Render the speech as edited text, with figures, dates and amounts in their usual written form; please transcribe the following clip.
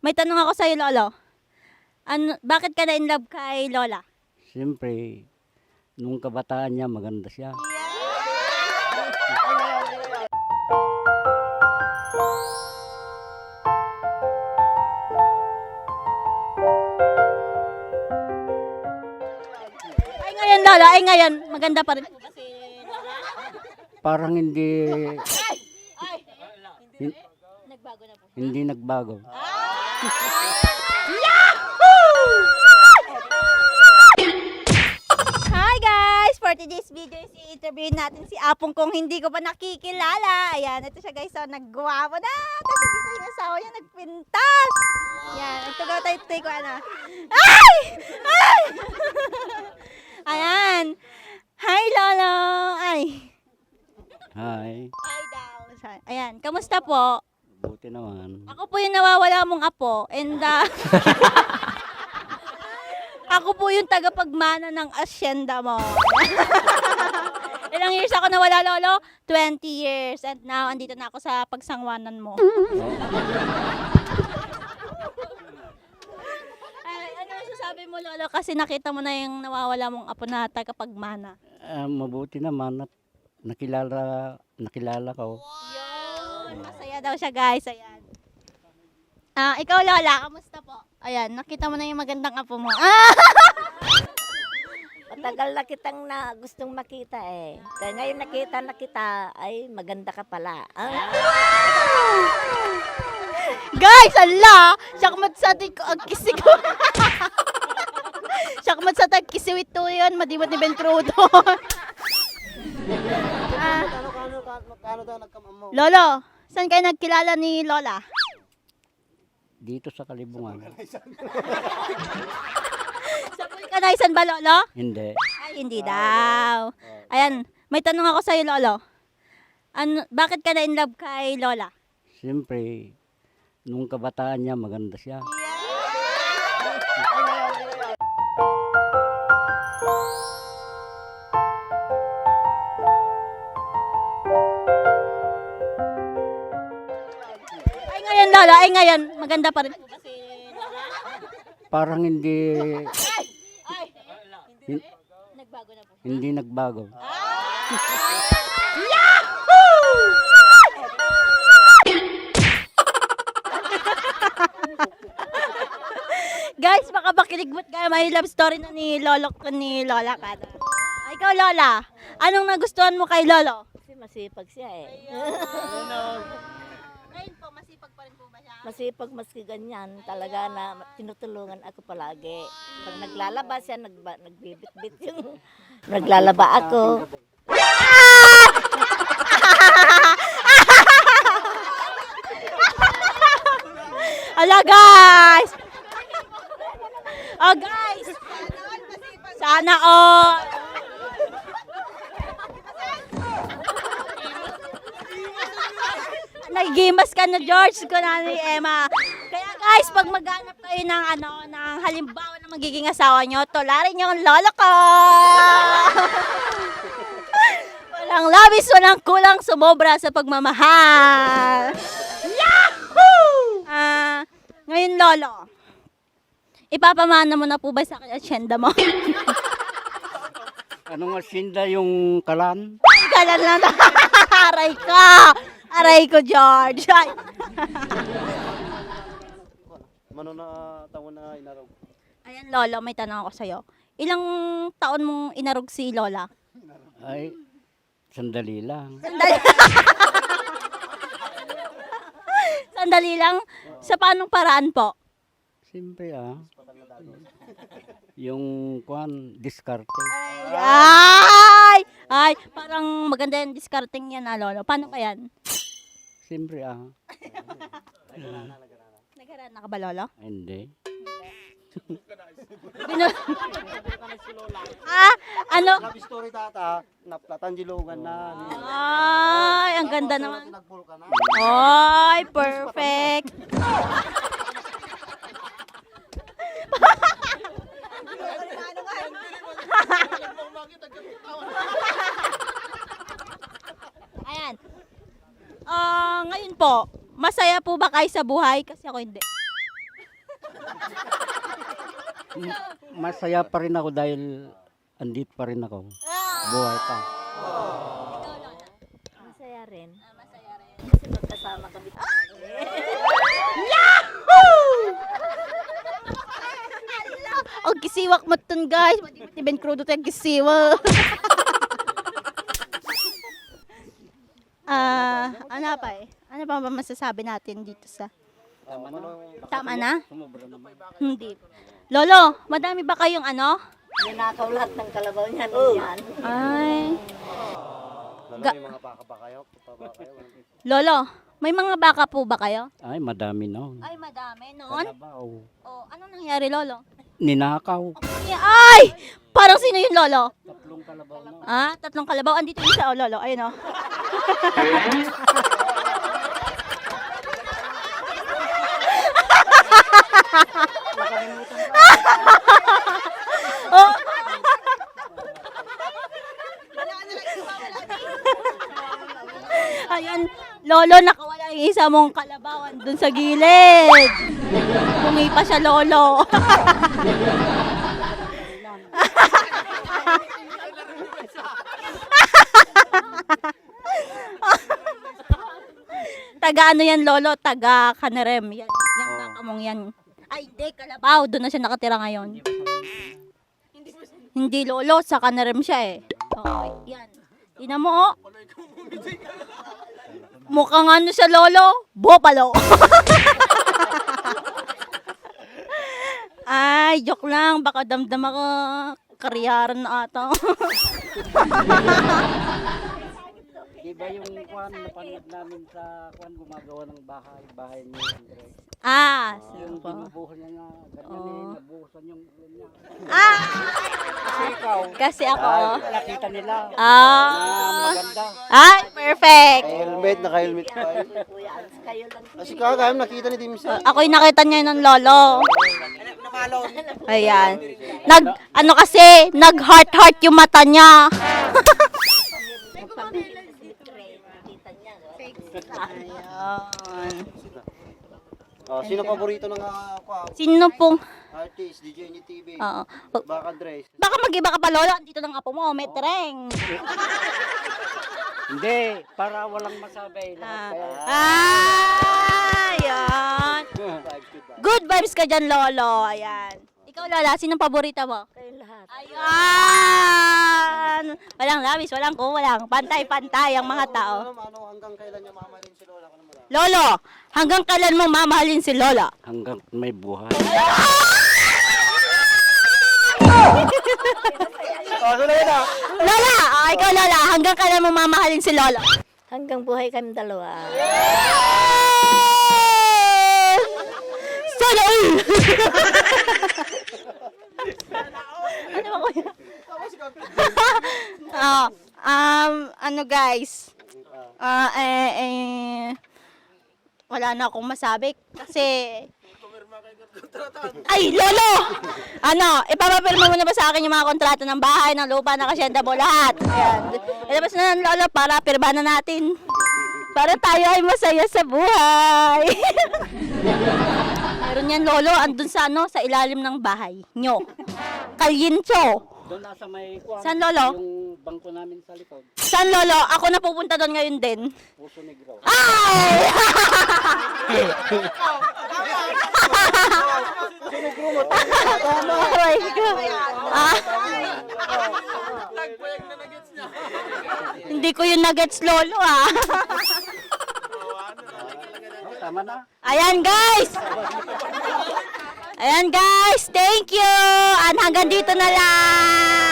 May tanong ako sa'yo, Lolo. Bakit ka na in love kay Lola? Siyempre, nung kabataan niya, maganda siya. Ay ngayon, Lola, ay ngayon, maganda pa rin po ba si Lola? Parang hin- Nagbago na po. hindi nagbago. Hi guys! For today's video is i-interview natin si Apong kung hindi ko pa nakikilala. Ayan, ito siya guys, so nagguwapo na. Tapos dito yung asawa niya nagpintas. Ayan, ito daw tayo take ko ano. Ay! Ay! Ayan. Hi Lolo! Ay. Hi, Hi daw. Ayan, kamusta po? buti naman. Ako po yung nawawala mong apo and ako po yung tagapagmana ng asyenda mo. Ilang years ako nawala, Lolo? 20 years. And now, andito na ako sa pagsangwanan mo. Ay, ano sasabi mo, Lolo? Kasi nakita mo na yung nawawala mong apo na tagapagmana. Mabuti naman at nakilala ko. Yun, masaya daw siya, guys. Ayan. Ikaw, Lola, kamusta po? Ayan, nakita mo na yung magandang apo mo. Matagal na kitang na gustong makita eh. Kaya ngayon nakita na kita, ay maganda ka pala. Guys, ala! Sakmat sa atin ko ang kisi ko. Sakmat sa atin kisiwit to yun. Madimot ni Ben Crudo. Kano daw nagkamam mo? Lolo, saan kayo nagkilala ni Lola? Dito sa Kalibungan. Sa Vulcanizan ba, Lolo? Hindi. Ay, hindi daw. Ayan, may tanong ako sa'yo, Lolo. Bakit ka na in love kay Lola? Siyempre, nung kabataan niya, maganda siya. Ay ngayon, Lola, ay ngayon, maganda pa rin po ba si Lola? Parang hin- Nagbago na po. hindi nagbago. Guys, baka bakiligbot ka may love story na ni Lolo ni Lola ka. Ay, ikaw, Lola, anong nagustuhan mo kay Lolo? Kasi masipag siya eh. Ngayon po, masipag pa rin po ba siya? Masipag maski ganyan. Talaga na tinutulungan ako palagi. Pag naglalaba siya, nagbibit-bit yung naglalaba ako. Ala, guys! Oh, guys! Sana all! Nagigimas ka na, George, ko na ni Emma. Kaya guys, pag maghanap kayo ng ng halimbawa na magiging asawa nyo, tularin nyo ang lolo ko! Walang labis, walang kulang, sumobra sa pagmamahal. Yahoo! Ngayon, Lolo, ipapamana mo na po ba sa asyenda mo? Anong asinda yung kalan? Galan lang na. Aray ka! Aray ko, George. Ay. Mano na taon na inarog. Ayan, Lolo, may tanong ako sa'yo. Ilang taon mong inarog si Lola? Ay, sandali lang. Sandali lang. Sa paanong paraan po? Siyempre yung diskarte. Ay! Ay, parang maganda yung discarding yan, Lolo. Paano ka yan? Siyempre Nagharaan na ka ba, Lolo? hindi. Ano? Love story tata, naplatan jilungan na. Ay, ang ganda naman. Nagpul ka na. Ay, perfect. Ayan. Ngayon po, masaya po ba kayo sa buhay? Kasi ako hindi. Masaya pa rin ako dahil andito pa rin ako. Buhay pa. Masaya rin. Masaya rin. Kasi magkasama kami palagi. O gisiwak mo tun guys. Mati-ben krudo tayo gisiwa. Ano pa eh? Ano pa ba masasabi natin dito sa... Tama na? Sumobra naman. Hindi. Lolo, madami ba kayong ano? Ninakaw lahat ng kalabaw niya. Yan. Ay. May mga baka ba kayo? Puta ba kayo? Lolo, may mga baka po ba kayo? Ay, madami na. Ay, madami noon. Kalabaw. Oh, ano nangyari, Lolo? Ninakaw. Ay! Parang sino yun, Lolo? 3 kalabaw na. Ah, 3 kalabaw. Andito yung isa, oh, Lolo. Ayun, oh. Oh. Ayan, Lolo, nakawala yung isa mong kalabawan dun sa gilid. Bungi pa siya, Lolo. Taga ano yan, Lolo? Taga Kanerem. Yan, yung baka mong yan. Ay, hindi, kalabaw. Doon na siya nakatira ngayon. Hindi, Lolo. Sa Kanerem siya eh. Oo, yan. Tingnan mo, oh. Mukhang ano siya, Lolo? Bopalo. Ay, joke lang. Baka damdam ako. Karyaran na ata. Di ba yung kwan napanood namin sa kwan gumagawa ng bahay ni Andres? Ah, Yung sige po. binubuhan niya na ganyan Oo. nabuhusan yung ulo niya. Ah! Kasi ikaw, Kasi ako. nakita nila na Ah. maganda. Ay, perfect. Helmet, naka-helmet pa. Kuya, kayo lang. Kasi kagayam nakita ni Dimsa. Ako'y nakita niya ng lolo. Ayan. Ano kasi, nag-heart-heart yung mata niya. Kita niya. Ayan. Oh, sino paborito ng Sino pong... artist, DJ ni TV? Oo. Baka Andres. Baka mag-iba ka pa, lolo. Andito ng apo mo, metreng. Hindi, para walang masabi. Lahat kaya. Ayan. Vibes, good vibes. Good vibes ka dyan, lolo. Ayan. Ikaw, lola, sinong paborito mo? Kayo lahat. Ayan! Walang labis, walang kuwalang. Pantay-pantay ang mga tao. Ano, hanggang kailan niya mamahalin si Lola? Ano mo lang? Lolo, hanggang kailan mo mamahalin si Lola? Hanggang may buhay. Oh, so na yun ah. Lola! Ikaw, Lola, hanggang kailan mo mamahalin si Lola? Hanggang buhay kami dalawa. Sana all! Ano ba kuya? Ano guys? Wala na akong masabi kasi ay, Lolo! Ano, ipapapirma mo na ba sa akin yung mga kontrata ng bahay, ng lupa, ng kasyenda mo, lahat? Ayan. Ilabas na ng Lolo para pirma na natin. Para tayo ay masaya sa buhay. Meron yan, Lolo, andun sa ano, sa ilalim ng bahay nyo. Kalyincho. Doon nasa may kwan. Saan, Lolo? Yung bangko namin sa likod. Saan, Lolo? Ako na pupunta doon ngayon din. Puso Negro. Ay! Oh my God. Ah. Hindi ko yung nuggets, Lolo, ah. Oh, tama na. Ayan, guys! Ayan, guys! Thank you! And hanggang dito na lang!